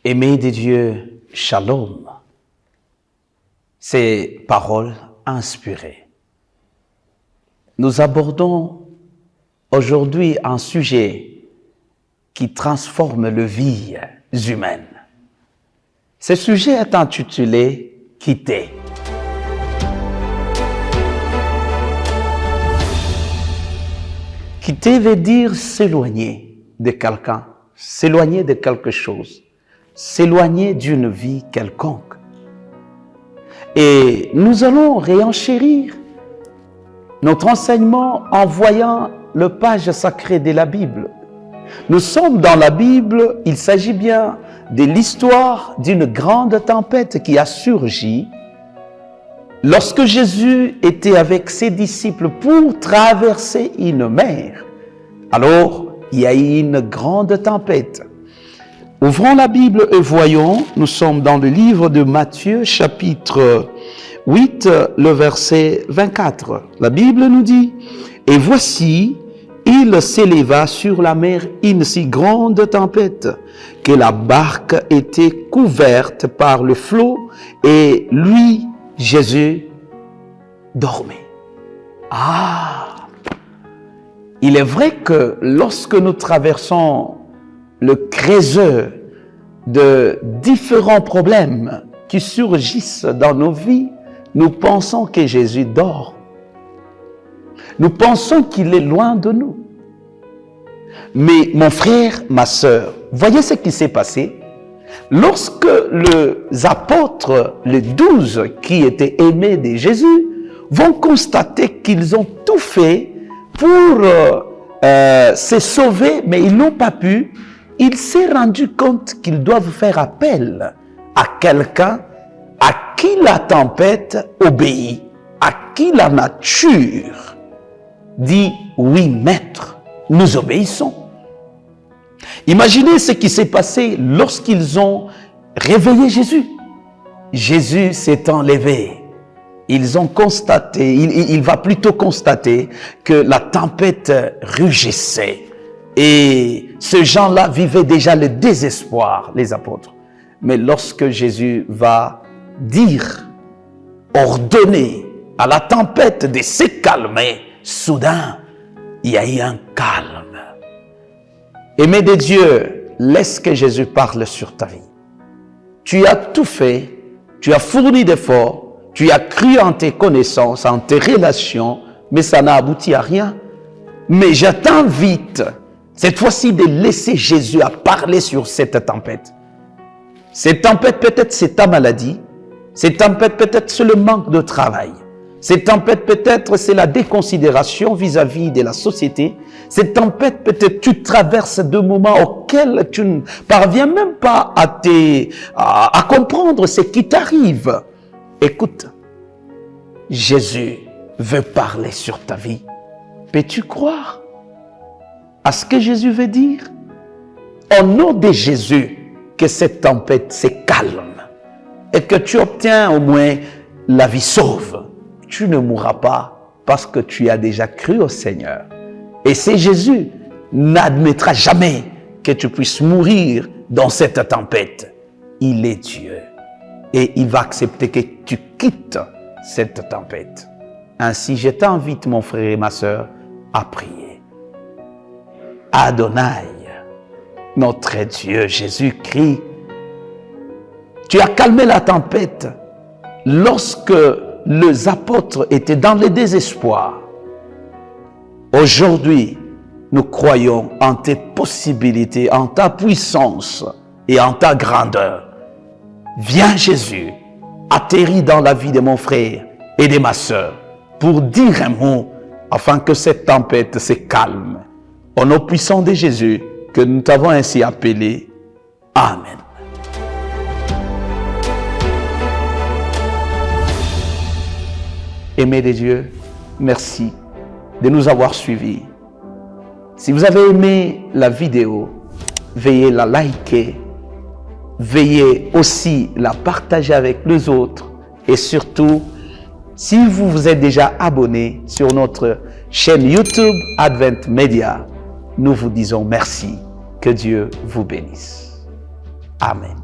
Aimés de Dieu, shalom. Ces paroles inspirées. Nous abordons aujourd'hui un sujet qui transforme les vies humaines. Ce sujet est intitulé « Quitter ». Quitter veut dire s'éloigner de quelqu'un, s'éloigner de quelque chose, s'éloigner d'une vie quelconque. Et nous allons réenchérir notre enseignement en voyant le page sacrée de la Bible. Nous sommes dans la Bible, il s'agit bien de l'histoire d'une grande tempête qui a surgi lorsque Jésus était avec ses disciples pour traverser une mer. Alors, il y a eu une grande tempête. Ouvrons la Bible et voyons, nous sommes dans le livre de Matthieu, chapitre 8, le verset 24. La Bible nous dit, « Et voici, il s'éleva sur la mer une si grande tempête que la barque était couverte par le flot et lui, Jésus, dormait. » Ah! Il est vrai que lorsque nous traversons le creuseur de différents problèmes qui surgissent dans nos vies, nous pensons que Jésus dort. Nous pensons qu'il est loin de nous. Mais mon frère, ma sœur, voyez ce qui s'est passé. Lorsque les apôtres, les 12 qui étaient aimés de Jésus, vont constater qu'ils ont tout fait pour se sauver, mais ils n'ont pas pu, il s'est rendu compte qu'ils doivent faire appel à quelqu'un à qui la tempête obéit, à qui la nature dit « Oui, maître, nous obéissons ». Imaginez ce qui s'est passé lorsqu'ils ont réveillé Jésus. Jésus s'est enlevé. Ils ont constaté, il va plutôt constater que la tempête rugissait. Et ces gens-là vivaient déjà le désespoir, les apôtres. Mais lorsque Jésus va dire, ordonner à la tempête de se calmer, soudain, il y a eu un calme. Aimé de Dieu, laisse que Jésus parle sur ta vie. Tu as tout fait, tu as fourni d'efforts, tu as cru en tes connaissances, en tes relations, mais ça n'a abouti à rien. Mais je t'invite, cette fois-ci, de laisser Jésus à parler sur cette tempête. Cette tempête, peut-être, c'est ta maladie. Cette tempête, peut-être, c'est le manque de travail. Cette tempête, peut-être, c'est la déconsidération vis-à-vis de la société. Cette tempête, peut-être, tu traverses des moments auxquels tu ne parviens même pas à comprendre ce qui t'arrive. Écoute, Jésus veut parler sur ta vie. Peux-tu croire à ce que Jésus veut dire? Au nom de Jésus, que cette tempête se calme et que tu obtiens au moins la vie sauve. Tu ne mourras pas parce que tu as déjà cru au Seigneur. Et c'est Jésus n'admettra jamais que tu puisses mourir dans cette tempête. Il est Dieu. Et il va accepter que tu quittes cette tempête. Ainsi, je t'invite, mon frère et ma sœur, à prier. Adonai, notre Dieu, Jésus-Christ, tu as calmé la tempête lorsque les apôtres étaient dans le désespoir. Aujourd'hui, nous croyons en tes possibilités, en ta puissance et en ta grandeur. Viens Jésus, atterris dans la vie de mon frère et de ma sœur pour dire un mot afin que cette tempête se calme. Au nom puissant de Jésus que nous t'avons ainsi appelé. Amen. Aimés de Dieu, merci de nous avoir suivis. Si vous avez aimé la vidéo, veuillez la liker. Veuillez aussi la partager avec les autres et surtout, si vous vous êtes déjà abonné sur notre chaîne YouTube Advent Media, nous vous disons merci. Que Dieu vous bénisse. Amen.